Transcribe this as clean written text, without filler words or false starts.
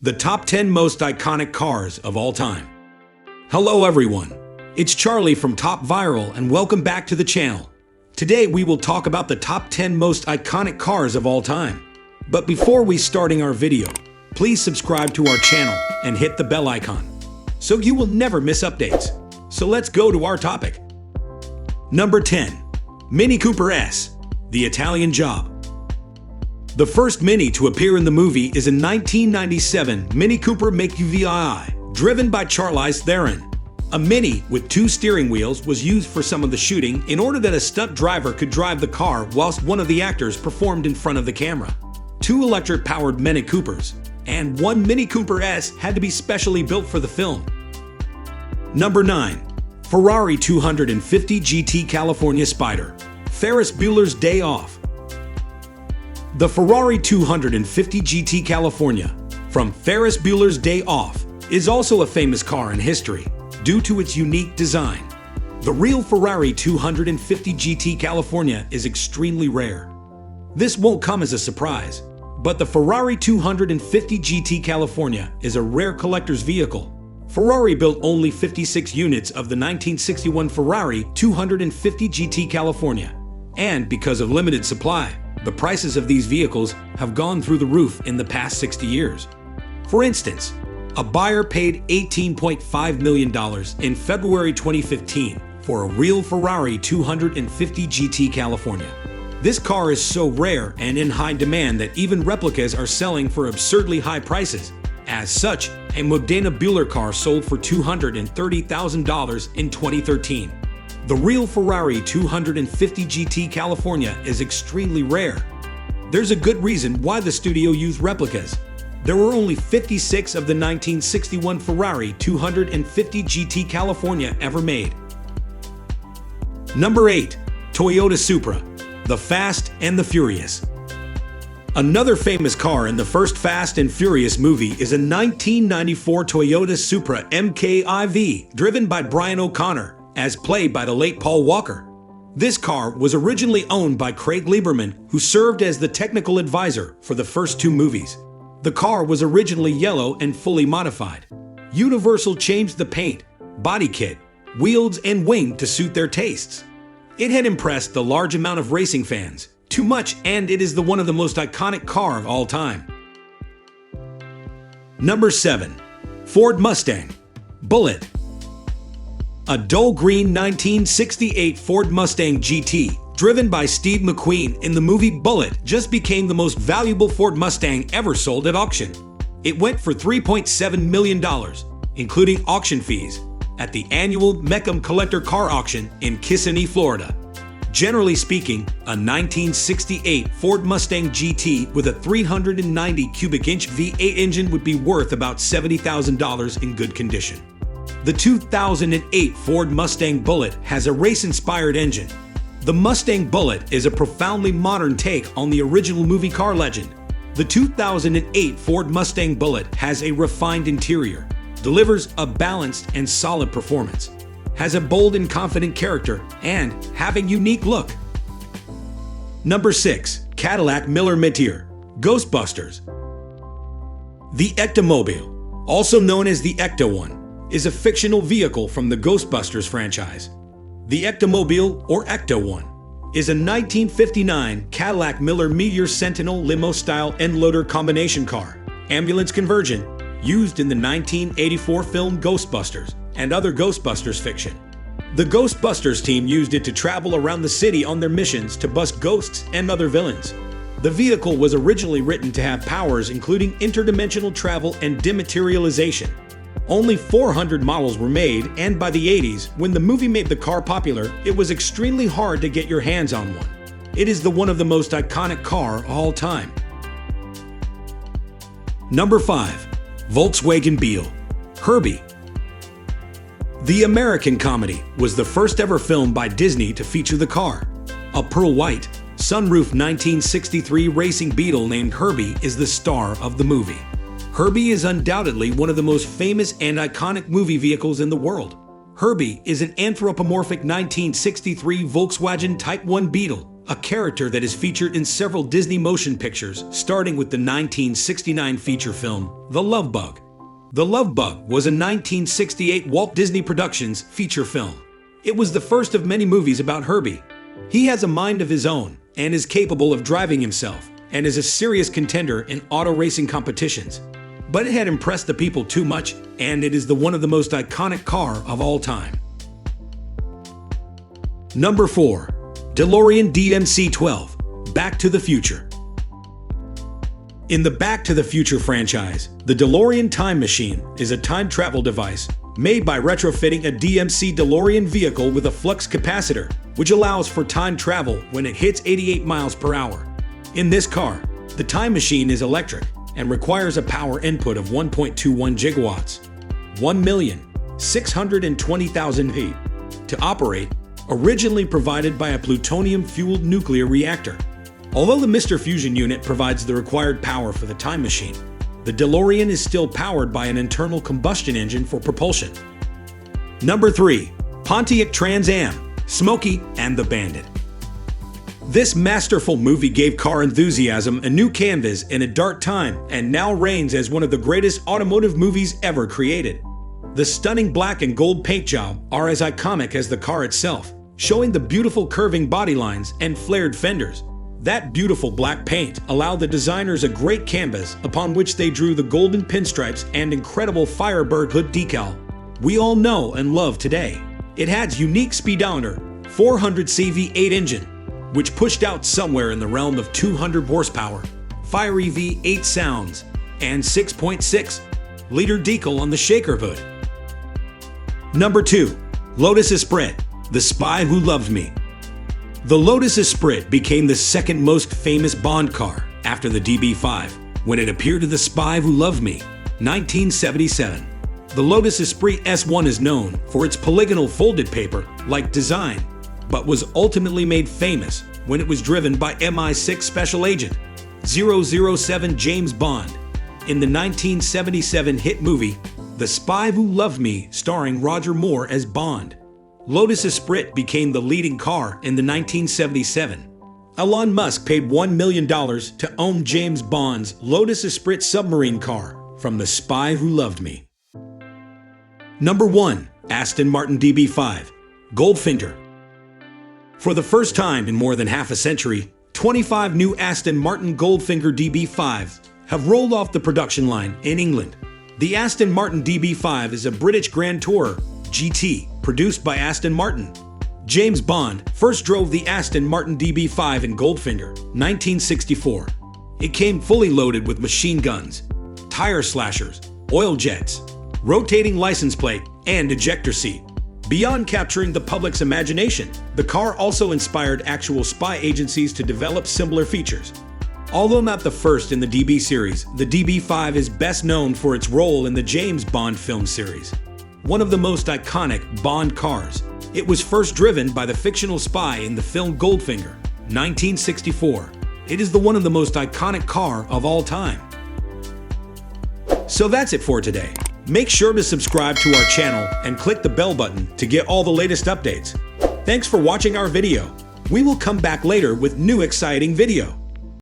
The top 10 most iconic cars of all time. Hello everyone, it's Charlie from Top Viral and welcome back to the channel. Today we will talk about the top 10 most iconic cars of all time. But before we starting our video, please subscribe to our channel and hit the bell icon so you will never miss updates. So let's go to our topic. Number 10. Mini Cooper S, the Italian Job. The first Mini to appear in the movie is a 1997 Mini Cooper Make-UVI, driven by Charlize Theron. A Mini with two steering wheels was used for some of the shooting in order that a stunt driver could drive the car whilst one of the actors performed in front of the camera. Two electric-powered Mini Coopers and one Mini Cooper S had to be specially built for the film. Number 9. Ferrari 250 GT California Spider, Ferris Bueller's Day Off. The Ferrari 250 GT California from Ferris Bueller's Day Off is also a famous car in history due to its unique design. The real Ferrari 250 GT California is extremely rare. This won't come as a surprise, but the Ferrari 250 GT California is a rare collector's vehicle. Ferrari built only 56 units of the 1961 Ferrari 250 GT California, and because of limited supply, the prices of these vehicles have gone through the roof in the past 60 years. For instance, a buyer paid $18.5 million in February 2015 for a real Ferrari 250 GT California. This car is so rare and in high demand that even replicas are selling for absurdly high prices. As such, a Modena Bueller car sold for $230,000 in 2013. The real Ferrari 250 GT California is extremely rare. There's a good reason why the studio used replicas. There were only 56 of the 1961 Ferrari 250 GT California ever made. Number 8. Toyota Supra, the Fast and the Furious. Another famous car in the first Fast and Furious movie is a 1994 Toyota Supra MKIV, driven by Brian O'Connor, as played by the late Paul Walker. This car was originally owned by Craig Lieberman, who served as the technical advisor for the first two movies. The car was originally yellow and fully modified. Universal changed the paint, body kit, wheels, and wing to suit their tastes. It had impressed the large amount of racing fans too much, and it is one of the most iconic car of all time. Number 7. Ford Mustang Bullitt. A dull green 1968 Ford Mustang GT, driven by Steve McQueen in the movie Bullitt, just became the most valuable Ford Mustang ever sold at auction. It went for $3.7 million, including auction fees, at the annual Mecum Collector Car Auction in Kissimmee, Florida. Generally speaking, a 1968 Ford Mustang GT with a 390 cubic inch V8 engine would be worth about $70,000 in good condition. The 2008 Ford Mustang Bullitt has a race-inspired engine. The Mustang Bullitt is a profoundly modern take on the original movie car legend. The 2008 Ford Mustang Bullitt has a refined interior, delivers a balanced and solid performance, has a bold and confident character, and have a unique look. Number 6. Cadillac Miller-Meteor Ghostbusters. The Ectomobile, also known as the Ecto-1, is a fictional vehicle from the Ghostbusters franchise. The Ectomobile, or Ecto-1, is a 1959 Cadillac Miller-Meteor Sentinel limo-style end-loader combination car, ambulance conversion, used in the 1984 film Ghostbusters and other Ghostbusters fiction. The Ghostbusters team used it to travel around the city on their missions to bust ghosts and other villains. The vehicle was originally written to have powers including interdimensional travel and dematerialization. Only 400 models were made, and by the 80s, when the movie made the car popular, it was extremely hard to get your hands on one. It is one of the most iconic car of all time. Number 5. Volkswagen Beetle Herbie. The American comedy was the first ever film by Disney to feature the car. A pearl white, sunroof 1963 racing Beetle named Herbie is the star of the movie. Herbie is undoubtedly one of the most famous and iconic movie vehicles in the world. Herbie is an anthropomorphic 1963 Volkswagen Type 1 Beetle, a character that is featured in several Disney motion pictures, starting with the 1969 feature film The Love Bug. The Love Bug was a 1968 Walt Disney Productions feature film. It was the first of many movies about Herbie. He has a mind of his own and is capable of driving himself and is a serious contender in auto racing competitions. But it had impressed the people too much, and it is one of the most iconic car of all time. Number 4. DeLorean DMC-12, Back to the Future. In the Back to the Future franchise, the DeLorean time machine is a time travel device made by retrofitting a DMC DeLorean vehicle with a flux capacitor, which allows for time travel when it hits 88 miles per hour. In this car, the time machine is electric and requires a power input of 1.21 gigawatts, 1,620,000 feet, to operate, originally provided by a plutonium-fueled nuclear reactor. Although the Mr. Fusion unit provides the required power for the time machine, the DeLorean is still powered by an internal combustion engine for propulsion. Number 3. Pontiac Trans Am, Smokey and the Bandit. This masterful movie gave car enthusiasm a new canvas in a dark time and now reigns as one of the greatest automotive movies ever created. The stunning black and gold paint job are as iconic as the car itself, showing the beautiful curving body lines and flared fenders. That beautiful black paint allowed the designers a great canvas upon which they drew the golden pinstripes and incredible Firebird hood decal we all know and love today. It had unique speedometer, 400 CV8 engine, which pushed out somewhere in the realm of 200 horsepower, fiery V8 sounds, and 6.6-liter decal on the shaker hood. Number 2. Lotus Esprit, The Spy Who Loved Me. The Lotus Esprit became the second most famous Bond car after the DB5 when it appeared in The Spy Who Loved Me, 1977. The Lotus Esprit S1 is known for its polygonal folded paper-like design, but was ultimately made famous when it was driven by MI6 Special Agent 007 James Bond in the 1977 hit movie The Spy Who Loved Me, starring Roger Moore as Bond. Lotus Esprit became the leading car in the 1977. Elon Musk paid $1 million to own James Bond's Lotus Esprit submarine car from The Spy Who Loved Me. Number 1. Aston Martin DB5, Goldfinger. For the first time in more than half a century, 25 new Aston Martin Goldfinger DB5s have rolled off the production line in England. The Aston Martin DB5 is a British Grand Tourer GT produced by Aston Martin. James Bond first drove the Aston Martin DB5 in Goldfinger, 1964. It came fully loaded with machine guns, tire slashers, oil jets, rotating license plate, and ejector seat. Beyond capturing the public's imagination, the car also inspired actual spy agencies to develop similar features. Although not the first in the DB series, the DB5 is best known for its role in the James Bond film series. One of the most iconic Bond cars, it was first driven by the fictional spy in the film Goldfinger, 1964. It is one of the most iconic car of all time. So that's it for today. Make sure to subscribe to our channel and click the bell button to get all the latest updates. Thanks for watching our video. We will come back later with new exciting video.